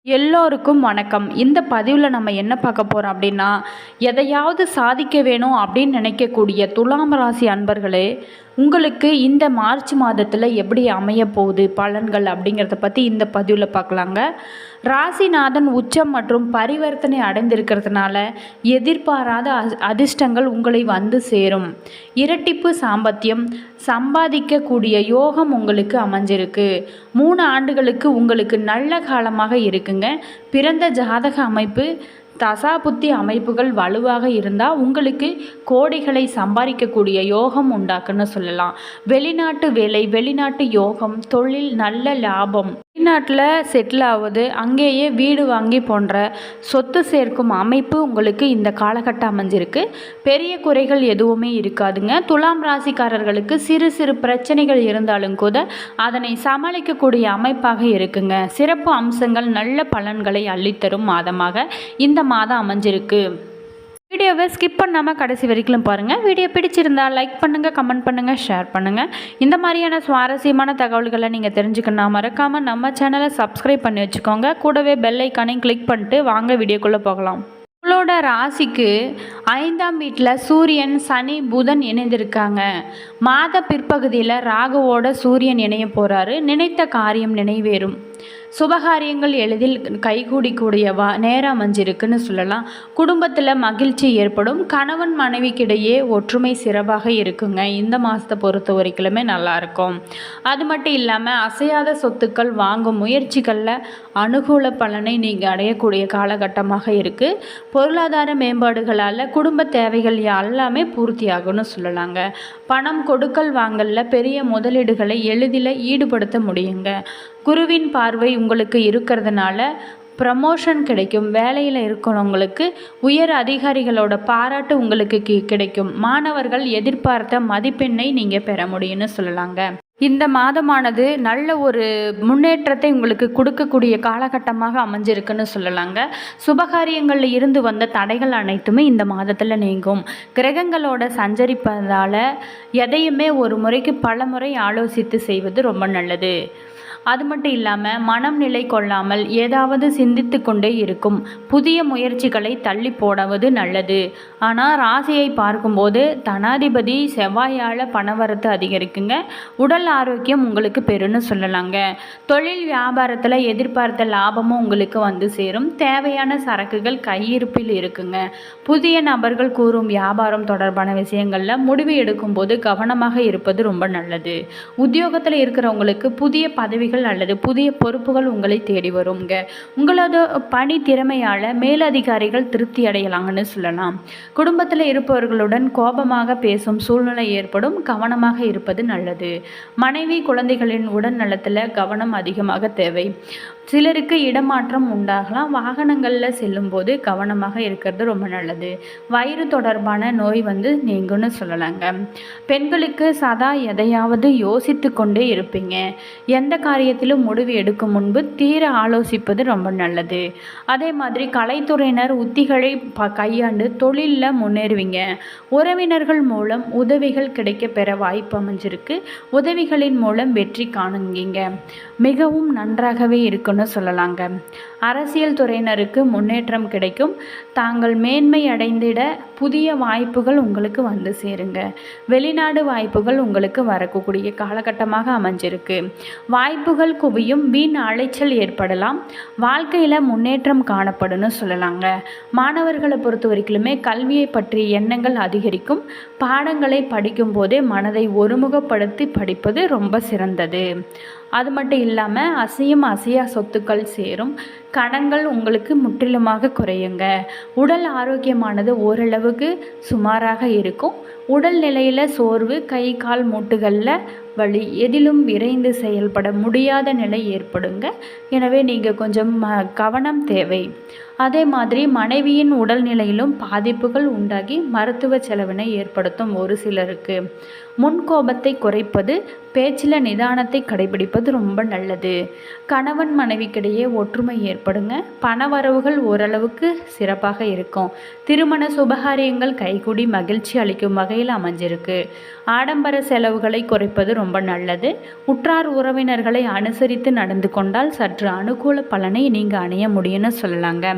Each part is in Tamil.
எல்லோருக்கும் வணக்கம். இந்த பதிவில் நம்ம என்ன பார்க்க போகிறோம் அப்படின்னா, எதையாவது சாதிக்க வேணும் அப்படின்னு நினைக்கக்கூடிய துலாம் ராசி அன்பர்களே, உங்களுக்கு இந்த மார்ச் மாதத்தில் எப்படி அமைய போகுது பலன்கள் அப்படிங்கிறத பற்றி இந்த பதிவில் பார்க்கலாங்க. ராசிநாதன் உச்சம் மற்றும் பரிவர்த்தனை அடைந்திருக்கிறதுனால எதிர்பாராத அதிர்ஷ்டங்கள் உங்களை வந்து சேரும். இரட்டிப்பு சாம்பத்தியம் சம்பாதிக்கக்கூடிய யோகம் உங்களுக்கு அமைஞ்சிருக்கு. 3 ஆண்டுகளுக்கு உங்களுக்கு நல்ல காலமாக இருக்குங்க. பிறந்த ஜாதக அமைப்பு தசாபுத்தி அமைப்புகள் வலுவாக இருந்தால் உங்களுக்கு கோடிகளை சம்பாதிக்கக்கூடிய யோகம் உண்டாக்குன்னு சொல்லலாம். வெளிநாட்டு வேலை, வெளிநாட்டு யோகம், தொழில், நல்ல லாபம், வெளிநாட்டில் செட்டில் ஆகுது, அங்கேயே வீடு வாங்கி போன்ற சொத்து சேர்க்கும் அமைப்பு உங்களுக்கு இந்த காலகட்டம் அமைஞ்சிருக்கு. பெரிய குறைகள் எதுவுமே இருக்காதுங்க. துலாம் ராசிக்காரர்களுக்கு சிறு சிறு பிரச்சனைகள் இருந்தாலும் கூட அதனை சமாளிக்கக்கூடிய அமைப்பாக இருக்குங்க. சிறப்பு அம்சங்கள் நல்ல பலன்களை அள்ளித்தரும் மாதமாக இந்த மாதம் அமைஞ்சிருக்கு. வீடியோவை ஸ்கிப் பண்ணாமல் கடைசி வரைக்கும் பாருங்கள். வீடியோ பிடிச்சிருந்தால் லைக் பண்ணுங்கள், கமெண்ட் பண்ணுங்கள், ஷேர் பண்ணுங்கள். இந்த மாதிரியான சுவாரஸ்யமான தகவல்களை நீங்கள் தெரிஞ்சுக்கணும் மறக்காமல் நம்ம சேனலை சப்ஸ்கிரைப் பண்ணி வச்சுக்கோங்க. கூடவே பெல் ஐக்கானையும் கிளிக் பண்ணிட்டு வாங்க வீடியோக்குள்ளே போகலாம். உங்களோட ராசிக்கு 5ஆம் வீட்டில் சூரியன், சனி, புதன் இணைந்திருக்காங்க. மாத பிற்பகுதியில் ராகுவோட சூரியன் இணைய போகிறாரு. நினைத்த காரியம் நிறைவேறும். சுபகாரியங்கள் எளிதில் கைகூடிக்கூடிய நேரம் அமைஞ்சிருக்குன்னு சொல்லலாம். குடும்பத்தில் மகிழ்ச்சி ஏற்படும். கணவன் மனைவிக்கிடையே ஒற்றுமை சிறப்பாக இருக்குங்க. இந்த மாதத்தை பொறுத்த வரைக்குமே நல்லாயிருக்கும். அது மட்டும் இல்லாமல் அசையாத சொத்துக்கள் வாங்கும் முயற்சிகளில் அனுகூல பலனை நீங்கள் அடையக்கூடிய காலகட்டமாக இருக்குது. பொருளாதார மேம்பாடுகளால் குடும்ப தேவைகள் எல்லாமே பூர்த்தியாகும்னு சொல்லலாங்க. பணம் கொடுக்கல் வாங்கலில் பெரிய முதலீடுகளை எளிதில் ஈடுபடுத்த முடியுங்க. குருவின் பார்வை உங்களுக்கு இருக்கிறதுனால ப்ரமோஷன் கிடைக்கும். வேலையில் இருக்கிறவங்களுக்கு உயர் அதிகாரிகளோட பாராட்டு உங்களுக்கு கிடைக்கும். மாணவர்கள் எதிர்பார்த்த மதிப்பெண்ணை நீங்கள் பெற முடியும்னு சொல்லலாங்க. இந்த மாதமானது நல்ல ஒரு முன்னேற்றத்தை உங்களுக்கு கொடுக்கக்கூடிய காலகட்டமாக அமைஞ்சிருக்குன்னு சொல்லலாங்க. சுபகாரியங்களில் இருந்து வந்த தடைகள் அனைத்துமே இந்த மாதத்தில் நீங்கும். கிரகங்களோட சஞ்சரிப்பதால் எதையுமே ஒரு முறைக்கு பல முறை ஆலோசித்து செய்வது ரொம்ப நல்லது. அது மட்டும் இல்லாமல் மனம் நிலை கொள்ளாமல் ஏதாவது சிந்தித்து கொண்டே இருக்கும். புதிய முயற்சிகளை தள்ளி போடுவது நல்லது. ஆனால் ராசியை பார்க்கும்போது தனாதிபதி செவ்வாயால் பணவரத்து அதிகரிக்குங்க. உடல் ஆரோக்கியம் உங்களுக்கு பெருன்னு சொல்லலாங்க. தொழில் வியாபாரத்தில் எதிர்பார்த்த லாபமும் உங்களுக்கு வந்து சேரும். தேவையான சரக்குகள் கையிருப்பில் இருக்குங்க. புதிய நபர்கள் கூறும் வியாபாரம் தொடர்பான விஷயங்களில் முடிவு எடுக்கும்போது கவனமாக இருப்பது ரொம்ப நல்லது. உத்தியோகத்தில் இருக்கிறவங்களுக்கு புதிய பதவிகள் அல்லது புதிய பொறுப்புகள் உங்களை தேடி வருங்க. உங்களோட பணி திறமையால் மேலதிகாரிகள் திருப்தி அடையலாங்கன்னு சொல்லலாம். குடும்பத்தில் இருப்பவர்களுடன் கோபமாக பேசும் சூழ்நிலை ஏற்படும். கவனமாக இருப்பது நல்லது. மனைவி, குழந்தைகளின் உடல் நலத்தில் கவனம் அதிகமாக தேவை. சிலருக்கு இடமாற்றம் உண்டாகலாம். வாகனங்களில் செல்லும்போது கவனமாக இருக்கிறது ரொம்ப நல்லது. வயிறு தொடர்பான நோய் நீங்கும்னு சொல்லலாங்க. பெண்களுக்கு சதா எதையாவது யோசித்து கொண்டே இருப்பீங்க. எந்த காரியத்திலும் முடிவு எடுக்கும் முன்பு தீர ஆலோசிப்பது ரொம்ப நல்லது. அதே மாதிரி கலைத்துறையினர் உத்திகளை கையாண்டு தொழிலில் முன்னேறுவீங்க. உறவினர்கள் மூலம் உதவிகள் கிடைக்க பெற வாய்ப்பு அமைஞ்சிருக்கு. உதவிகளின் மூலம் வெற்றி காணுங்கீங்க. மிகவும் நன்றாகவே இருக்குன்னு சொல்லலாங்க. அரசியல் துறையினருக்கு முன்னேற்றம் கிடைக்கும். தாங்கள் மேன்மை அடைந்திட புதிய வாய்ப்புகள் உங்களுக்கு வந்து சேருங்க. வெளிநாடு வாய்ப்புகள் உங்களுக்கு வரக்கூடிய காலகட்டமாக அமைஞ்சிருக்கு. வாய்ப்புகள் குவியும். வீண் அலைச்சல் ஏற்படலாம். வாழ்க்கையில் முன்னேற்றம் காணப்படும்னு சொல்லலாங்க. மாணவர்களை பொறுத்த வரைக்குமே கல்வியை பற்றிய எண்ணங்கள் அதிகரிக்கும். பாடங்களை படிக்கும் போதே மனதை ஒருமுகப்படுத்தி படிப்பது ரொம்ப சிறந்தது. அது மட்டும் இல்லாமல் அசையா சொத்துக்கள் சேரும். கடன்கள் உங்களுக்கு முற்றிலுமாக குறையுங்க. உடல் ஆரோக்கியமானது ஓரளவுக்கு சுமாராக இருக்கும். உடல் நிலையில் சோர்வு, கை கால் மூட்டுகளில் வலி, எதிலும் விரைந்து செயல்பட முடியாத நிலை ஏற்படுங்க. எனவே நீங்கள் கொஞ்சம் கவனம் தேவை. அதே மாதிரி மனைவியின் உடல்நிலையிலும் பாதிப்புகள் உண்டாகி மருத்துவ செலவினை ஏற்படுத்தும். ஒரு சிலருக்கு முன்கோபத்தை குறைப்பது, பேச்சில் நிதானத்தை கடைபிடிப்பது ரொம்ப நல்லது. கணவன் மனைவிக்கிடையே ஒற்றுமை ஏற்படுங்க. பணவரவுகள் ஓரளவுக்கு சிறப்பாக இருக்கும். திருமண சுபகாரியங்கள் கைகூடி மகிழ்ச்சி அளிக்கும் வகையில் வகையில் அமைஞ்சிருக்கு. ஆடம்பர செலவுகளை குறைப்பது ரொம்ப நல்லது. உற்றார் உறவினர்களை அனுசரித்து நடந்து கொண்டால் சற்று அனுகூல பலனை நீங்கள் அடைய முடியும்னு சொல்லலாங்க.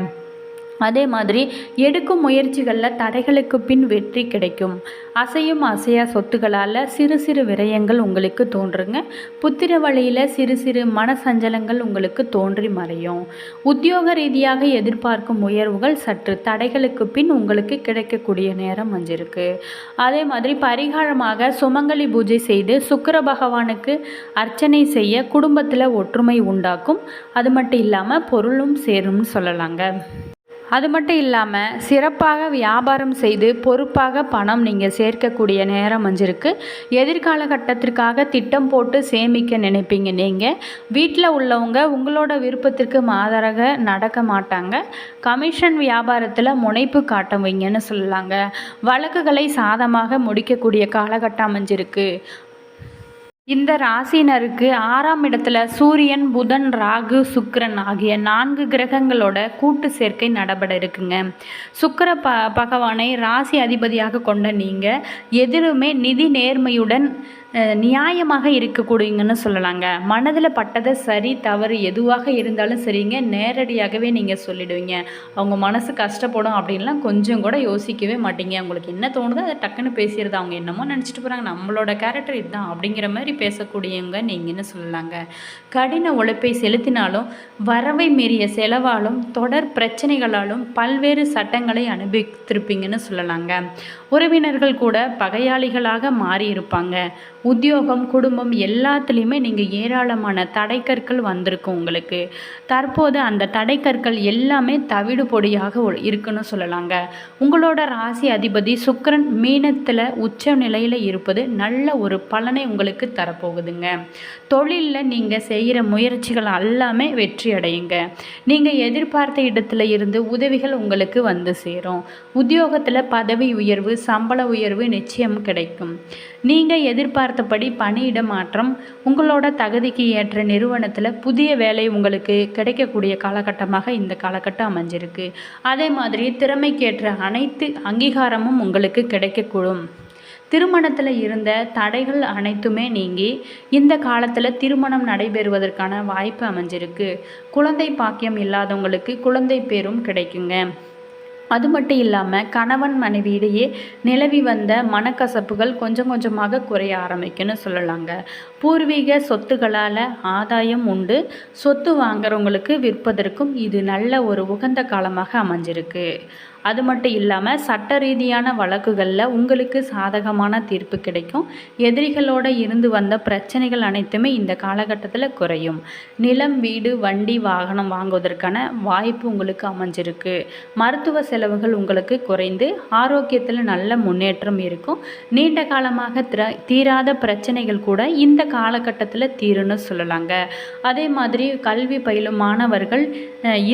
அதே மாதிரி எடுக்கும் முயற்சிகளில் தடைகளுக்கு பின் வெற்றி கிடைக்கும். அசையும் அசையா சொத்துக்களால் சிறு சிறு விரயங்கள் உங்களுக்கு தோன்றுங்க. புத்திர வழியில் சிறு சிறு மனசஞ்சலங்கள் உங்களுக்கு தோன்றி மறையும். உத்தியோக ரீதியாக எதிர்பார்க்கும் உயர்வுகள் சற்று தடைகளுக்கு பின் உங்களுக்கு கிடைக்கக்கூடிய நேரம் அமைஞ்சிருக்கு. அதே மாதிரி பரிகாரமாக சுமங்கலி பூஜை செய்து சுக்கிர பகவானுக்கு அர்ச்சனை செய்ய குடும்பத்தில் ஒற்றுமை உண்டாக்கும். அது மட்டும் இல்லாமல் பொருளும் சேரும்னு சொல்லலாங்க. அது மட்டும் இல்லாமல் சிறப்பாக வியாபாரம் செய்து பொறுப்பாக பணம் நீங்கள் சேர்க்கக்கூடிய நேரம் அமைஞ்சிருக்கு. எதிர்காலகட்டத்திற்காக திட்டம் போட்டு சேமிக்க நினைப்பீங்க. நீங்கள் வீட்டில் உள்ளவங்க உங்களோட விருப்பத்திற்கு மாதராக நடக்க மாட்டாங்க. கமிஷன் வியாபாரத்தில் முனைப்பு காட்டுவீங்கன்னு சொல்லலாங்க. வழக்குகளை சாதமாக முடிக்கக்கூடிய காலகட்டம் அமைஞ்சிருக்கு. இந்த ராசினருக்கு 6ஆம் இடத்துல சூரியன், புதன், ராகு, சுக்கிரன் ஆகிய 4 கிரகங்களோட கூட்டு சேர்க்கை நடைபெற இருக்குங்க. சுக்கிர பகவானை ராசி அதிபதியாக கொண்ட நீங்கள் எதிலுமே நிதி நேர்மையுடன் நியாயமாக இருக்கக்கூடியங்கன்னு சொல்லலாங்க. மனதில் பட்டதை சரி தவறு எதுவாக இருந்தாலும் சரிங்க, நேரடியாகவே நீங்கள் சொல்லிடுவீங்க. அவங்க மனசு கஷ்டப்படும் அப்படின்லாம் கொஞ்சம் கூட யோசிக்கவே மாட்டீங்க. உங்களுக்கு என்ன தோணுதோ அதை டக்குன்னு பேசிடுது. அவங்க என்னமோ நினச்சிட்டு போகிறாங்க, நம்மளோட கேரக்டர் இதுதான் அப்படிங்கிற மாதிரி பேசக்கூடியவங்க நீங்கன்னு சொல்லலாங்க. கடின உழைப்பை செலுத்தினாலும் வரவை மீறிய செலவாலும் தொடர் பிரச்சனைகளாலும் பல்வேறு சட்டங்களை அனுபவித்திருப்பீங்கன்னு சொல்லலாங்க. உறவினர்கள் கூட பகையாளிகளாக மாறியிருப்பாங்க. உத்தியோகம், குடும்பம் எல்லாத்துலேயுமே நீங்கள் ஏராளமான தடைக்கற்கள் வந்திருக்கும் உங்களுக்கு. தற்போது அந்த தடைக்கற்கள் எல்லாமே தவிடு பொடியாக இருக்குன்னு சொல்லலாங்க. உங்களோட ராசி அதிபதி சுக்கிரன் மீனத்தில் உச்ச நிலையில் இருப்பது நல்ல ஒரு பலனை உங்களுக்கு தரப்போகுதுங்க. தொழிலில் நீங்கள் செய்கிற முயற்சிகள் எல்லாமே வெற்றி அடையுங்க. நீங்கள் எதிர்பார்த்த இடத்துல இருந்து உதவிகள் உங்களுக்கு வந்து சேரும். உத்தியோகத்தில் பதவி உயர்வு, சம்பள உயர்வு நிச்சயம் கிடைக்கும். நீங்கள் எதிர்பார்த்தபடி பணியிட மாற்றம், உங்களோட தகுதிக்கு ஏற்ற நிறுவனத்தில் புதிய வேலை உங்களுக்கு கிடைக்கக்கூடிய காலகட்டமாக இந்த காலகட்டம் அமைஞ்சிருக்கு. அதே மாதிரி திறமைக்கேற்ற அனைத்து அங்கீகாரமும் உங்களுக்கு கிடைக்கக்கூடும். திருமணத்தில் இருந்த தடைகள் அனைத்துமே நீங்கி இந்த காலத்தில் திருமணம் நடைபெறுவதற்கான வாய்ப்பு அமைஞ்சிருக்கு. குழந்தை பாக்கியம் இல்லாதவங்களுக்கு குழந்தை பேரும் கிடைக்குங்க. அது மட்டும் இல்லாமல் கணவன் மனைவியிடையே நிலவி வந்த மனக்கசப்புகள் கொஞ்சம் கொஞ்சமாக குறைய ஆரம்பிக்குன்னு சொல்லலாங்க. பூர்வீக சொத்துக்களால் ஆதாயம் உண்டு. சொத்து வாங்குறவங்களுக்கு விற்பதற்கும் இது நல்ல ஒரு உகந்த காலமாக அமைஞ்சிருக்கு. அது மட்டும் இல்லாமல் சட்ட ரீதியான வழக்குகளில் உங்களுக்கு சாதகமான தீர்ப்பு கிடைக்கும். எதிரிகளோடு இருந்து வந்த பிரச்சனைகள் அனைத்துமே இந்த காலகட்டத்தில் குறையும். நிலம், வீடு, வண்டி, வாகனம் வாங்குவதற்கான வாய்ப்பு உங்களுக்கு அமைஞ்சிருக்கு. மருத்துவ செலவுகள் உங்களுக்கு குறைந்து ஆரோக்கியத்தில் நல்ல முன்னேற்றம் இருக்கும். நீண்ட காலமாக தீராத பிரச்சனைகள் கூட இந்த காலகட்டத்தில் தீருன்னு சொல்லலாங்க. அதே மாதிரி கல்வி பயிலும் மாணவர்கள்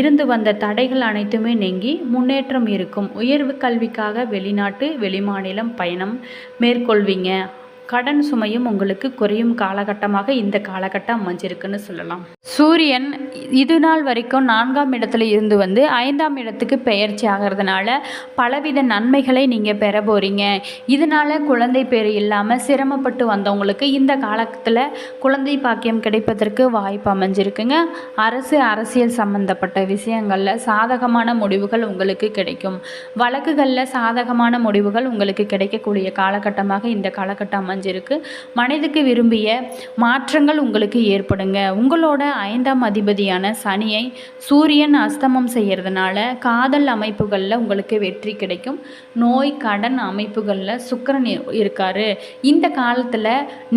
இருந்து வந்த தடைகள் அனைத்துமே நீங்கி முன்னேற்றம் இருக்கும். உயர்வு கல்விக்காக வெளிநாட்டு, வெளிமாநிலம் பயணம் மேற்கொள்வீங்க. கடன் சுமையும் உங்களுக்கு குறையும் காலகட்டமாக இந்த காலகட்டம் அமைஞ்சிருக்குன்னு சொல்லலாம். சூரியன் இது நாள் வரைக்கும் 4ஆம் இடத்துல இருந்து வந்து 5ஆம் இடத்துக்கு பெயர்ச்சி ஆகிறதுனால பலவித நன்மைகளை நீங்கள் பெற போகிறீங்க. இதனால் குழந்தை பேர் இல்லாமல் சிரமப்பட்டு வந்தவங்களுக்கு இந்த காலத்தில் குழந்தை பாக்கியம் கிடைப்பதற்கு வாய்ப்பு அமைஞ்சிருக்குங்க. அரசியல் சம்பந்தப்பட்ட விஷயங்களில் சாதகமான முடிவுகள் உங்களுக்கு கிடைக்கும். வழக்குகளில் சாதகமான முடிவுகள் உங்களுக்கு கிடைக்கக்கூடிய காலகட்டமாக இந்த காலகட்டம் அமைஞ்சிருக்கு. மனதுக்கு விரும்பிய மாற்றங்கள் உங்களுக்கு ஏற்படுங்க. உங்களோட 5ஆம் அதிபதியான சனியை சூரியன் அஸ்தமம் செய்யறதுனால காதல் அமைப்புகளில் உங்களுக்கு வெற்றி கிடைக்கும். நோய், கடன் அமைப்புகளில் சுக்கிரன் இருக்காரு. இந்த காலத்தில்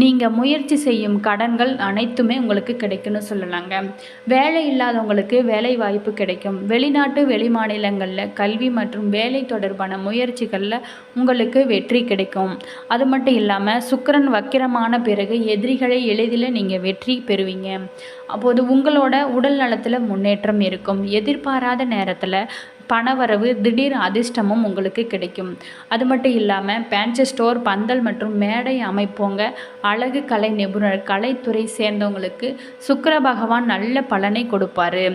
நீங்கள் முயற்சி செய்யும் கடன்கள் அனைத்துமே உங்களுக்கு கிடைக்கும்னு சொல்லலாங்க. வேலை இல்லாதவங்களுக்கு வேலை வாய்ப்பு கிடைக்கும். வெளிநாட்டு, வெளிமாநிலங்களில் கல்வி மற்றும் வேலை தொடர்பான முயற்சிகளில் உங்களுக்கு வெற்றி கிடைக்கும். அது மட்டும் இல்லாமல் சுக்கிரன் வக்கிரமான பிறகு எதிரிகளை எளிதில் நீங்கள் வெற்றி பெறுவீங்க. அப்போது உங்களோட உடல் நலத்தில் முன்னேற்றம் இருக்கும். எதிர்பாராத நேரத்தில் பணவரவு, திடீர் அதிர்ஷ்டமும் உங்களுக்கு கிடைக்கும். அது மட்டும் இல்லாமல் பேன்சி ஸ்டோர், பந்தல் மற்றும் மேடை அமைப்பவங்க, அழகு கலை நிபுணர், கலைத்துறை சேர்ந்தவங்களுக்கு சுக்கிர பகவான் நல்ல பலனை கொடுப்பாரு.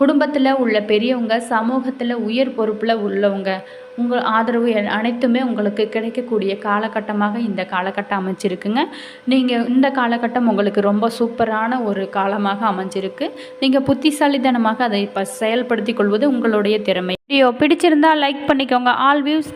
குடும்பத்தில் உள்ள பெரியவங்க, சமூகத்தில் உயர் பொறுப்பில் உள்ளவங்க உங்கள் ஆதரவு அனைத்துமே உங்களுக்கு கிடைக்கக்கூடிய காலகட்டமாக இந்த காலகட்டம் அமைஞ்சிருக்குங்க. நீங்கள் இந்த காலகட்டம் உங்களுக்கு ரொம்ப சூப்பரான ஒரு காலமாக அமைஞ்சிருக்கு. நீங்கள் புத்திசாலித்தனமாக அதை செயல்படுத்திக் கொள்வது உங்களுடைய திறமை. வீடியோ பிடிச்சிருந்தா லைக் பண்ணிக்கோங்க. All views